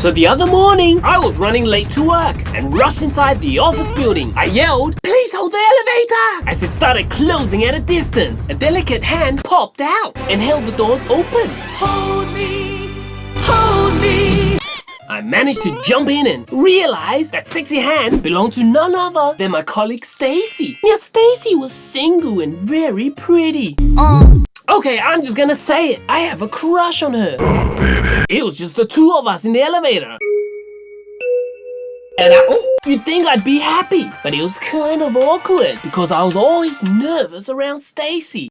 So the other morning, I was running late to work and rushed inside the office building. I yelled, "Please hold the elevator!" As it started closing at a distance, a delicate hand popped out and held the doors open. Hold me, hold me. I managed to jump in and realize that sexy hand belonged to none other than my colleague Stacy. Now Stacy was single and very pretty. Okay, I'm just gonna say it. I have a crush on her. It was just the two of us in the elevator. You'd think I'd be happy, but it was kind of awkward because I was always nervous around Stacy.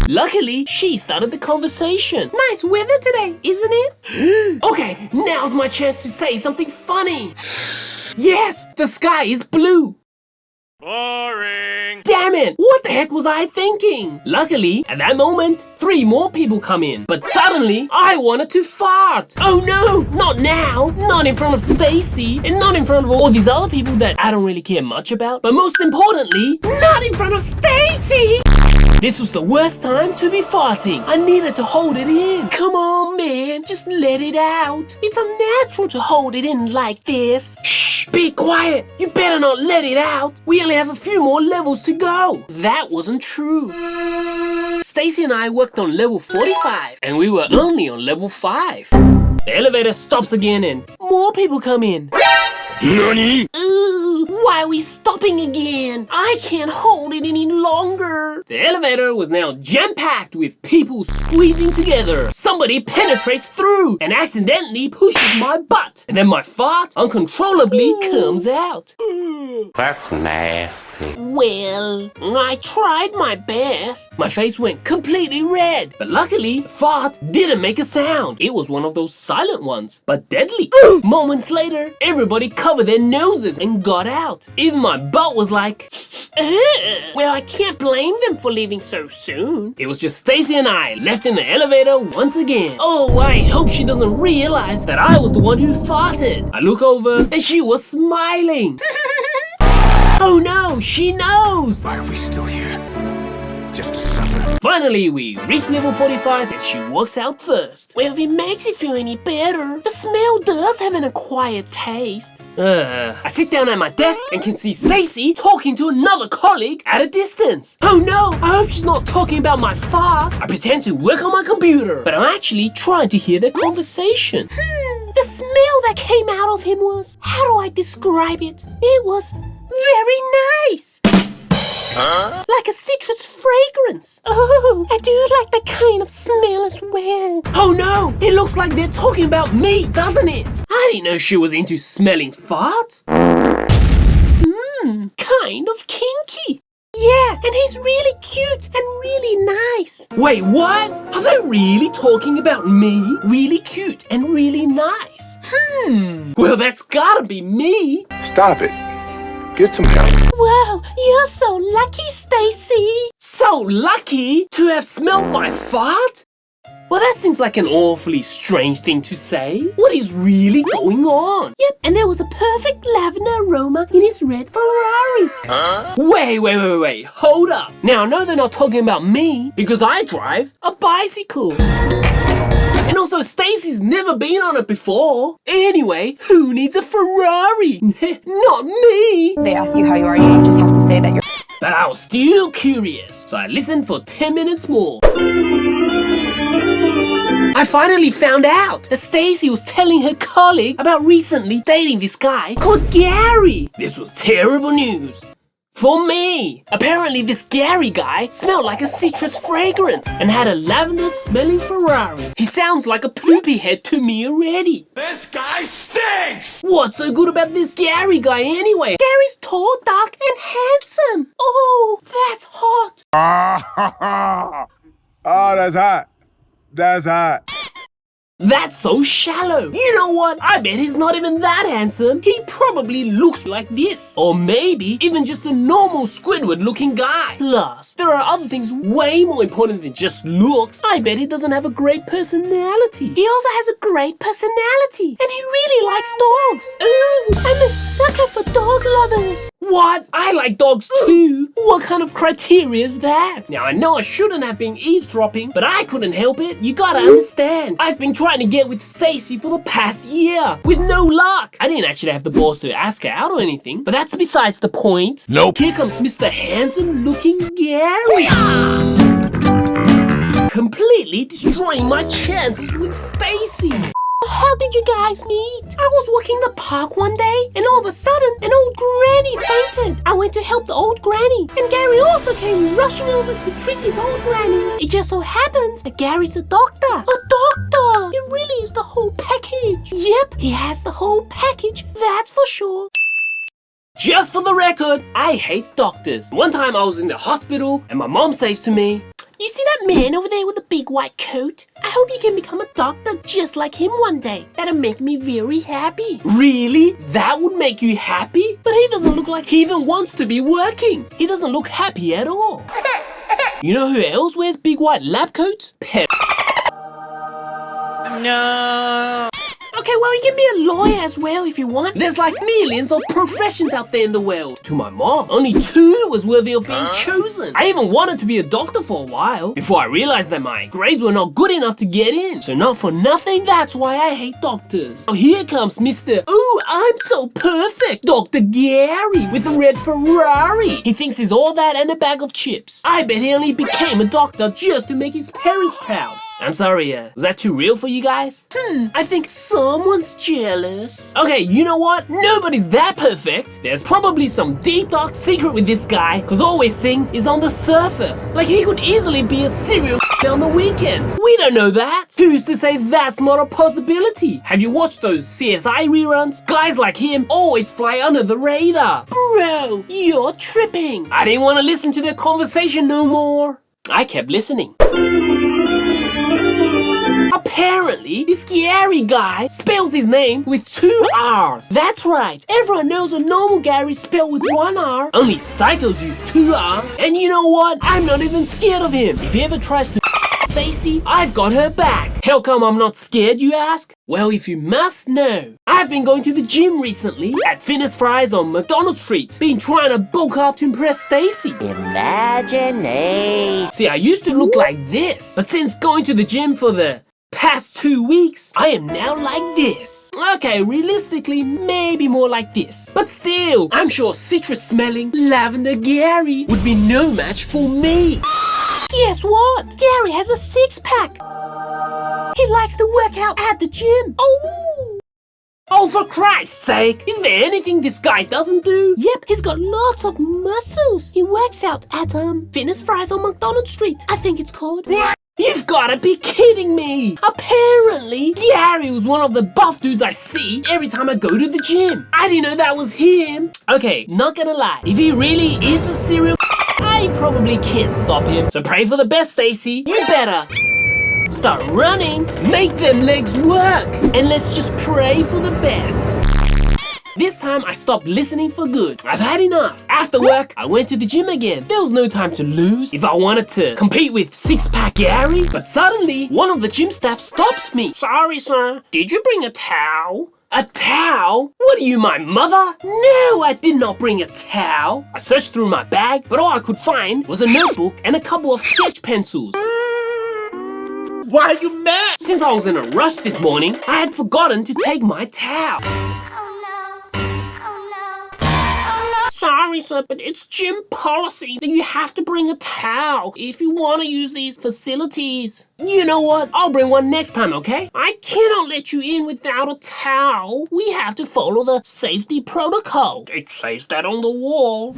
Luckily, she started the conversation. Nice weather today, isn't it? Okay, now's my chance to say something funny. Yes, the sky is blue. Boring. Damn it! What the heck was I thinking? Luckily, at that moment, 3 more people come in. But suddenly, I wanted to fart. Oh no, not now. Not in front of Stacy, and not in front of all these other people that I don't really care much about. But most importantly, not in front of Stacy. This was the worst time to be farting. I needed to hold it in. Come on, man, just let it out. It's unnatural to hold it in like this. Shh, be quiet. You better not let it out. We only have a few more levels to go. That wasn't true. Stacy and I worked on level 45, and we were only on level 5. The elevator stops again, and more people come in. Nani? Ooh, why are we stopping again? I can't hold it any longer. The elevator was now jam-packed with people squeezing together. Somebody penetrates through and accidentally pushes my butt. And then my fart uncontrollably comes out. That's nasty. Well, I tried my best. My face went completely red. But luckily, the fart didn't make a sound. It was one of those silent ones, but deadly. Moments later, everybody covered their noses and got out. Even my butt was like, well, I can't blame them for leaving so soon. It was just Stacy and I left in the elevator once again. Oh, I hope she doesn't realize that I was the one who farted. I look over and she was smiling. Oh no, she knows! Why are we still here? Just to suffer? Finally, we reach level 45 and she walks out first. Well, if it makes you feel any better, the smell does have an acquired taste. I sit down at my desk and can see Stacy talking to another colleague at a distance. Oh no, I hope she's not talking about my fart. I pretend to work on my computer, but I'm actually trying to hear their conversation. The smell that came out of him was, how do I describe it? It was very nice. Huh? Like a citrus fragrance. Oh, I do like that kind of smell as well. Oh no, it looks like they're talking about me, doesn't it? I didn't know she was into smelling farts. Kind of kinky. Yeah, and he's really cute and really nice. Wait, what? Are they really talking about me? Really cute and really nice? Well, that's gotta be me. Stop it. Get some help. Wow, you're so lucky, Stacy. So lucky to have smelled my fart? Well, that seems like an awfully strange thing to say. What is really going on? Yep, and there was a perfect lavender aroma in his red Ferrari. Huh? Wait. Hold up. Now, I know they're not talking about me because I drive a bicycle. And also, Stacy's never been on it before. Anyway, who needs a Ferrari? Not me. They ask you how you are, you just have to say that you're... But I was still curious, so I listened for 10 minutes more. I finally found out that Stacy was telling her colleague about recently dating this guy called Gary. This was terrible news. For me. Apparently this Gary guy smelled like a citrus fragrance and had a lavender smelling Ferrari. He sounds like a poopy head to me already. This guy stinks! What's so good about this Gary guy anyway? Gary's tall, dark, and handsome. Oh, that's hot. Oh, that's hot. That's hot. That's so shallow. You know what? I bet he's not even that handsome. He probably looks like this. Or maybe even just a normal Squidward looking guy. Plus, there are other things way more important than just looks. I bet he doesn't have a great personality. He also has a great personality. And he really likes dogs. Ooh, I'm a sucker for dog lovers. What? I like dogs too. What kind of criteria is that? Now I know I shouldn't have been eavesdropping, but I couldn't help it. You gotta understand. I've been trying to get with Stacy for the past year, with no luck. I didn't actually have the balls to ask her out or anything, but that's besides the point. Nope. Here comes Mr. Handsome-looking Gary. Completely destroying my chances with Stacy. How did you guys meet? I was walking the park one day, and all of a sudden, an old granny fainted. I went to help the old granny, and Gary also came rushing over to treat this old granny. It just so happens that Gary's a doctor. A doctor! It really is the whole package. Yep, he has the whole package, that's for sure. Just for the record, I hate doctors. One time I was in the hospital, and my mom says to me, "You see that man over there with the big white coat? I hope you can become a doctor just like him one day. That'll make me very happy." Really? That would make you happy? But he doesn't look like he even wants to be working. He doesn't look happy at all. You know who else wears big white lab coats? No. Okay, well, you can be a lawyer as well if you want. There's like millions of professions out there in the world. To my mom, only 2 was worthy of being chosen. I even wanted to be a doctor for a while before I realized that my grades were not good enough to get in. So not for nothing, that's why I hate doctors. Oh, here comes Mr. "Ooh, I'm so perfect," Dr. Gary with a red Ferrari. He thinks he's all that and a bag of chips. I bet he only became a doctor just to make his parents proud. I'm sorry, was that too real for you guys? I think someone's jealous. Okay, you know what? Nobody's that perfect. There's probably some deep dark secret with this guy, cause all we're seeing is on the surface. Like he could easily be a serial on the weekends. We don't know that. Who's to say that's not a possibility? Have you watched those CSI reruns? Guys like him always fly under the radar. Bro, you're tripping. I didn't want to listen to their conversation no more. I kept listening. Apparently, this Gary guy spells his name with 2 R's. That's right. Everyone knows a normal Gary spelled with 1 R. Only psychos use 2 R's. And you know what? I'm not even scared of him. If he ever tries to Stacy, I've got her back. How come I'm not scared, you ask? Well, if you must know, I've been going to the gym recently at Fitness Fries on McDonald Street. Been trying to bulk up to impress Stacy. Imagination. See, I used to look like this, but since going to the gym for the past 2 weeks, I am now like this. Okay, realistically, maybe more like this. But still, I'm sure citrus-smelling Lavender Gary would be no match for me. Guess what? Gary has a 6-pack. He likes to work out at the gym. Oh, for Christ's sake! Is there anything this guy doesn't do? Yep, he's got lots of muscles. He works out at Fitness Fries on McDonald Street, I think it's called. What? You've gotta be kidding me! Apparently, Gary was one of the buff dudes I see every time I go to the gym. I didn't know that was him. Okay, not gonna lie. If he really is a serial, I probably can't stop him. So pray for the best, Stacy. You better start running, make them legs work, and let's just pray for the best. This time I stopped listening for good. I've had enough. After work, I went to the gym again. There was no time to lose if I wanted to compete with 6-pack Gary. But suddenly, one of the gym staff stops me. "Sorry, sir. Did you bring a towel?" A towel? What are you, my mother? No, I did not bring a towel. I searched through my bag, but all I could find was a notebook and a couple of sketch pencils. Why are you mad? Since I was in a rush this morning, I had forgotten to take my towel. Sorry, sir, but it's gym policy that you have to bring a towel if you want to use these facilities. You know what? I'll bring one next time, okay? I cannot let you in without a towel. We have to follow the safety protocol. It says that on the wall.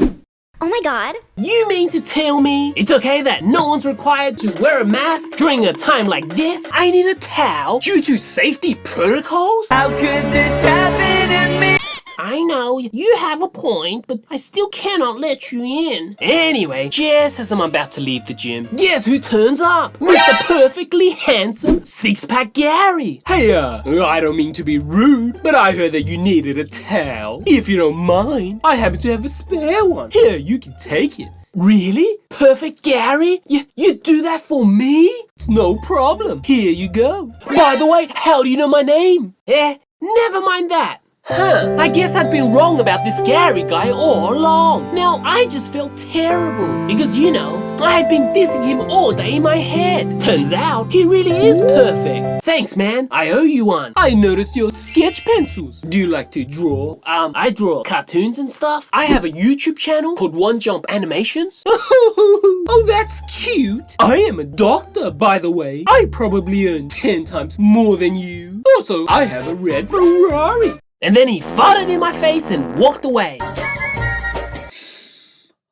Oh my god. You mean to tell me it's okay that no one's required to wear a mask during a time like this? I need a towel due to safety protocols? How could this happen to me? I know, you have a point, but I still cannot let you in. Anyway, just as I'm about to leave the gym, guess who turns up? Mr. Perfectly Handsome 6-pack Gary. Hey, I don't mean to be rude, but I heard that you needed a towel. If you don't mind, I happen to have a spare one. Here, you can take it. Really? Perfect Gary? You do that for me? It's no problem. Here you go. By the way, how do you know my name? Never mind that. I guess I'd been wrong about this Gary guy all along. Now, I just felt terrible because, you know, I had been dissing him all day in my head. Turns out, he really is perfect. Thanks, man. I owe you one. I noticed your sketch pencils. Do you like to draw? I draw cartoons and stuff. I have a YouTube channel called One Jump Animations. Oh, that's cute. I am a doctor, by the way. I probably earn 10 times more than you. Also, I have a red Ferrari. And then he farted in my face and walked away.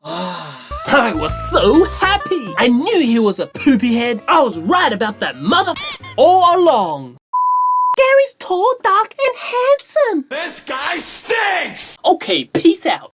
I was so happy. I knew he was a poopy head. I was right about that mother all along. Gary's tall, dark, and handsome. This guy stinks! Okay, peace out.